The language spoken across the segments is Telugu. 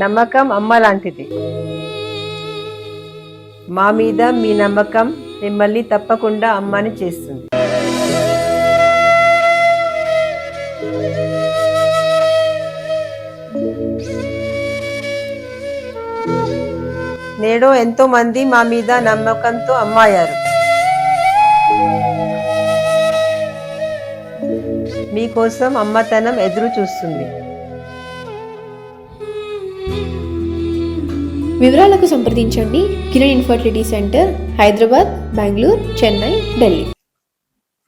నమ్మకం అమ్మ లాంటిది. మా మీద మీ నమ్మకం మిమ్మల్ని తప్పకుండా అమ్మని చేస్తుంది. నేడు ఎంతో మంది మా మీద నమ్మకంతో అమ్మాయారు. మీకోసం అమ్మతనం ఎదురు చూస్తుంది. వివరాలకు సంప్రదించండి కిరణ్ ఇన్ఫర్టిలిటీ సెంటర్, హైదరాబాద్, బెంగళూరు, చెన్నై, ఢిల్లీ.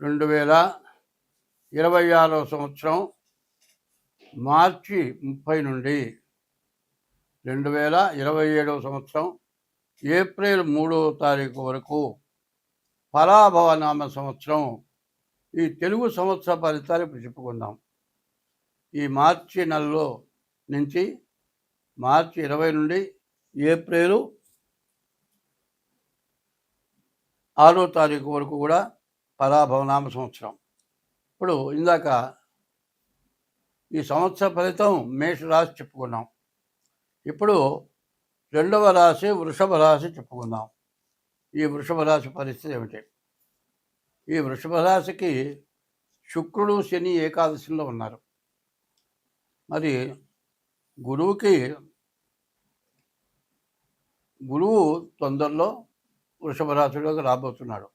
2026 సంవత్సరం మార్చి 30 నుండి 2027 సంవత్సరం ఏప్రిల్ 3వ తారీఖు వరకు పరాభవనామ సంవత్సరం. ఈ తెలుగు సంవత్సర ఫలితాలు ఇప్పుడు చెప్పుకుందాం. ఈ మార్చి నెలలో నుంచి మార్చి 20 నుండి ఏప్రిల్ 6వ తారీఖు వరకు కూడా పరాభవనామ సంవత్సరం. ఇప్పుడు ఇందాక ఈ సంవత్సర ఫలితం మేషరాశి చెప్పుకున్నాం. ఇప్పుడు రెండవ రాశి వృషభ రాశి చెప్పుకుందాం. ఈ వృషభ రాశి పరిస్థితి ఏమిటి? ఈ వృషభ రాశికి శుక్రుడు, శని ఏకాదశిలో ఉన్నారు. మరి గురువు తొందరలో వృషభ రాశిలోకి రాబోతున్నాడు.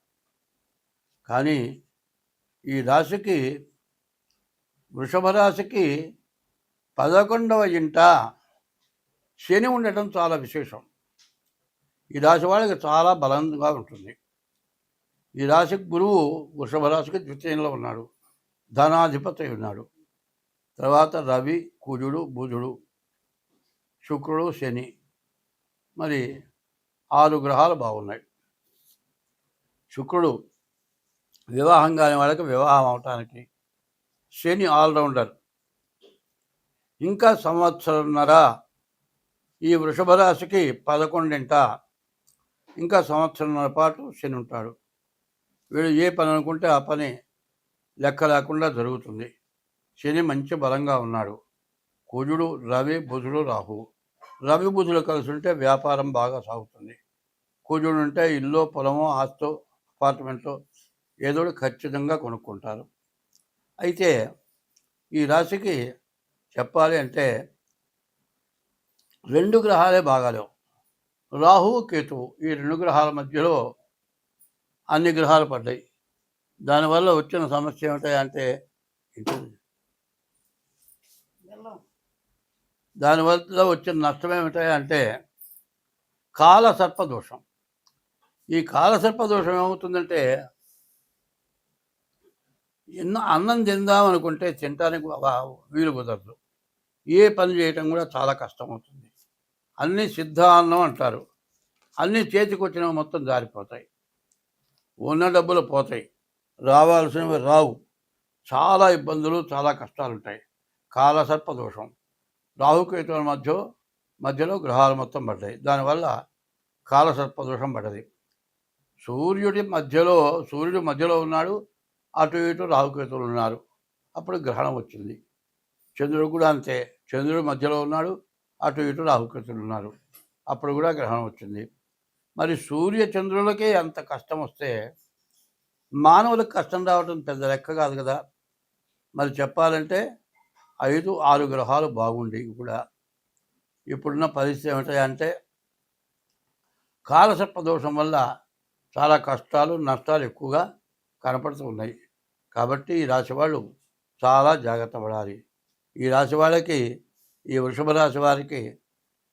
కానీ ఈ రాశికి వృషభ రాశికి 11వ ఇంట శని ఉండటం చాలా విశేషం. ఈ రాశి వాళ్ళకి చాలా బలంగా ఉంటుంది. ఈ రాశికి గురువు వృషభ రాశికి ద్వితీయంలో ఉన్నాడు, ధనాధిపతి ఉన్నాడు. తర్వాత రవి, కుజుడు, బుధుడు, శుక్రుడు, శని, మరి 6 గ్రహాలు బాగున్నాయి. శుక్రుడు వివాహం కాని వాళ్ళకి వివాహం అవటానికి, శని ఆల్రౌండర్. ఇంకా సంవత్సరంన్నర ఈ వృషభ రాశికి 11వ ఇంకా సంవత్సరంన్నర పాటు శని ఉంటాడు. వీడు ఏ పని అనుకుంటే ఆ పని లెక్క లేకుండా జరుగుతుంది. శని మంచి బలంగా ఉన్నాడు. కుజుడు, రవి, బుధుడు, రాహు. రవి బుధుడు కలిసి ఉంటే వ్యాపారం బాగా సాగుతుంది. కుజుడు ఉంటే ఇల్లు, పొలమో, ఆస్తో, అపార్ట్మెంట్లో ఏదో ఖచ్చితంగా కొనుక్కుంటారు. అయితే ఈ రాశికి చెప్పాలి అంటే 2 గ్రహాలే బాగాలేవు. రాహువు, కేతువు, ఈ 2 గ్రహాల మధ్యలో అన్ని గ్రహాలు పడ్డాయి. దానివల్ల వచ్చిన సమస్య ఏమిటంటే దానివల్ల వచ్చిన నష్టం ఏమిటంటే కాలసర్పదోషం. ఈ కాలసర్పదోషం ఏమవుతుందంటే అన్నం తిందామనుకుంటే తినడానికి వీలు కుదరదు. ఏ పని చేయటం కూడా చాలా కష్టమవుతుంది. అన్నీ సిద్ధాన్నం అంటారు. అన్నీ చేతికి వచ్చినవి మొత్తం జారిపోతాయి. ఉన్న డబ్బులు పోతాయి, రావాల్సినవి రావు. చాలా ఇబ్బందులు, చాలా కష్టాలు ఉంటాయి. కాలసర్పదోషం. రాహుకేతువుల మధ్యలో గ్రహాలు మొత్తం పడ్డాయి. దానివల్ల కాలసర్పదోషం పడ్డది. సూర్యుడు మధ్యలో ఉన్నాడు, అటు ఇటు రాహుకేతువులు ఉన్నారు. అప్పుడు గ్రహణం వచ్చింది. చంద్రుడు కూడా అంతే. చంద్రుడు మధ్యలో ఉన్నాడు, అటు ఇటు రాహుకేతువులు ఉన్నారు. అప్పుడు కూడా గ్రహణం వచ్చింది. మరి సూర్య చంద్రులకే అంత కష్టం వస్తే మానవులకు కష్టం రావటం పెద్ద లెక్క కాదు కదా. మరి చెప్పాలంటే 5, 6 గ్రహాలు బాగుండి కూడా ఇప్పుడున్న పరిస్థితి ఏమిటంటే కాలసర్పదోషం వల్ల చాలా కష్టాలు, నష్టాలు ఎక్కువగా కనపడుతూ ఉన్నాయి. కాబట్టి ఈ రాశి వాళ్ళు చాలా జాగ్రత్త పడాలి. ఈ రాశి వాళ్ళకి, ఈ వృషభ రాశి వారికి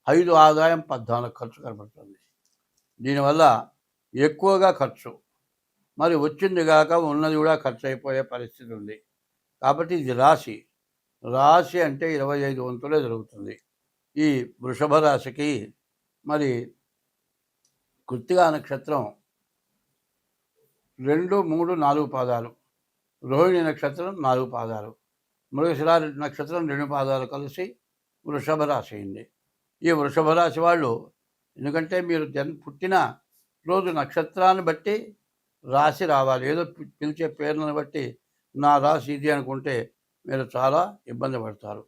5 ఆదాయం, 14 ఖర్చు కనపడుతుంది. దీనివల్ల ఎక్కువగా ఖర్చు, మరి వచ్చింది కాక ఉన్నది కూడా ఖర్చు అయిపోయే పరిస్థితి ఉంది. కాబట్టి ఇది రాశి అంటే 25 వంతులే జరుగుతుంది. ఈ వృషభ రాశికి మరి కృత్తికా నక్షత్రం 2, 3, 4 పాదాలు, రోహిణి నక్షత్రం 4 పాదాలు, మృగశిర నక్షత్రం 2 పాదాలు కలిసి వృషభ రాశి అయింది. ఈ వృషభ రాశి వాళ్ళు, ఎందుకంటే మీరు పుట్టిన రోజు నక్షత్రాన్ని బట్టి రాశి రావాలి. ఏదో పిలిచే పేర్లను బట్టి నా రాశి ఇది అనుకుంటే మీరు చాలా ఇబ్బంది పడతారు.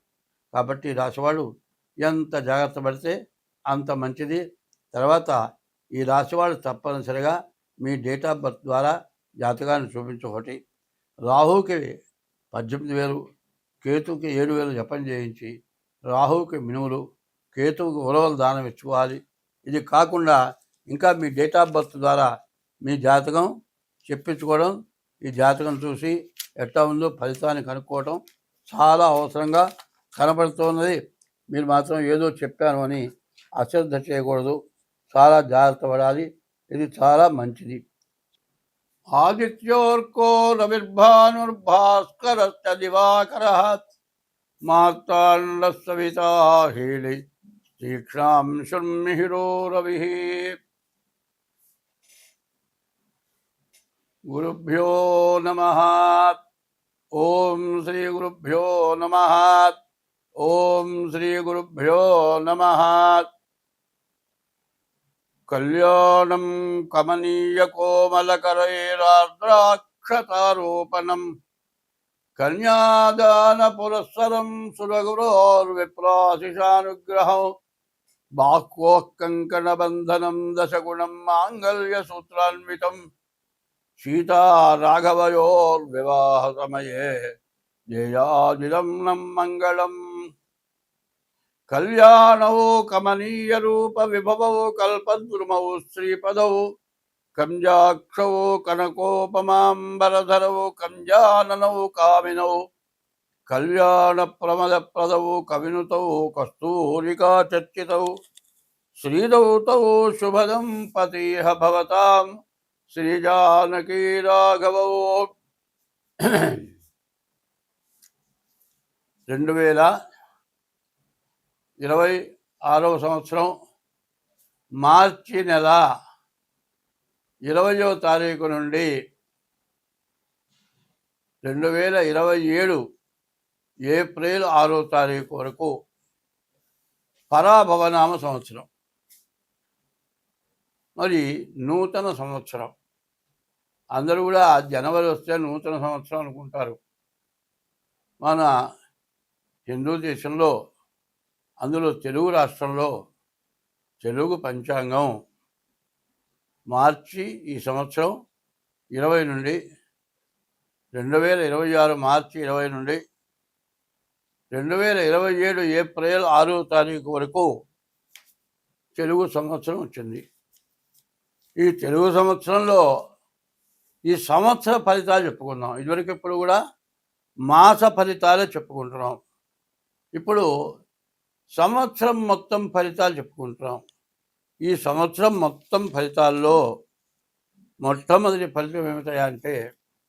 కాబట్టి ఈ రాశివాడు ఎంత జాగ్రత్త పడితే అంత మంచిది. తర్వాత ఈ రాశివాడు తప్పనిసరిగా మీ డేట్ ఆఫ్ బర్త్ ద్వారా జాతకాన్ని చూపించొకటి, రాహువుకి 18,000, కేతువుకి 7,000 జపం చేయించి, రాహువుకి మినుములు, కేతువుకి ఉలవలు దానం ఇచ్చుకోవాలి. ఇది కాకుండా ఇంకా మీ డేట్ ఆఫ్ బర్త్ ద్వారా మీ జాతకం చెప్పించుకోవడం, ఈ జాతకం చూసి ఎట్లా ఉందో ఫలితాన్ని కనుక్కోవడం చాలా అవసరంగా కనబడుతున్నది. మీరు మాత్రం ఏదో చెప్పాను అని అశ్రద్ధ చేయకూడదు, చాలా జాగ్రత్త పడాలి. ఇది చాలా మంచిది. ఆదిత్యోర్కో రవిర్భానుర్భాస్కరశ్చ దివాకరః మార్తాండః సవితా హేళి తీక్ష్ణాం శృన్మిహిరో రవిః. గురుభ్యో నమః. ఓం శ్రీ గురుభ్యో నమః. ఓం శ్రీ గురుభ్యో నమః. కళ్యాణం కమనీయ కోమలకరైరార్ద్రాక్షతారోపణం కన్యాదాన పురస్సరం సురగురోర్విప్రాశిషానుగ్రహం బాహ్వోఃకంకణబంధనం దశగుణం మాంగళ్యసూత్రాన్వితం సీతారాఘవయోర్వివాహసమయే జయాజిదం నం మంగళం. కళ్యాణౌ కమనీయ రూప విభవౌ కల్పద్రుమౌ శ్రీపదౌ కంజాక్షౌ కనకోపమాంబరధరౌ కంజాననౌ కామినౌ కళ్యాణ ప్రమదప్రదౌ కవినుతౌ కస్తూరికా చర్చితౌ శ్రీదౌతౌ శుభదం పతీహ భవతాం శ్రీజానకీ రాఘవౌ. 2026వ సంవత్సరం మార్చి నెల 20వ తారీఖు నుండి 2027 ఏప్రిల్ 6వ తారీఖు వరకు పరాభవనామ సంవత్సరం. మరి నూతన సంవత్సరం. అందరూ కూడా జనవరి వస్తే నూతన సంవత్సరం అనుకుంటారు. మన హిందూ దేశంలో, అందులో తెలుగు రాష్ట్రంలో తెలుగు పంచాంగం మార్చి ఈ సంవత్సరం 20 నుండి 2026 మార్చి 20 నుండి 2027 ఏప్రిల్ 6వ తారీఖు వరకు తెలుగు సంవత్సరం వచ్చింది. ఈ తెలుగు సంవత్సరంలో ఈ సంవత్సర ఫలితాలు చెప్పుకుందాం. ఇదివరకు ఇప్పుడు కూడా మాస ఫలితాలే చెప్పుకుంటున్నాం. ఇప్పుడు సంవత్సరం మొత్తం ఫలితాలు చెప్పుకుంటున్నాం. ఈ సంవత్సరం మొత్తం ఫలితాల్లో మొట్టమొదటి ఫలితం ఏమిటంటే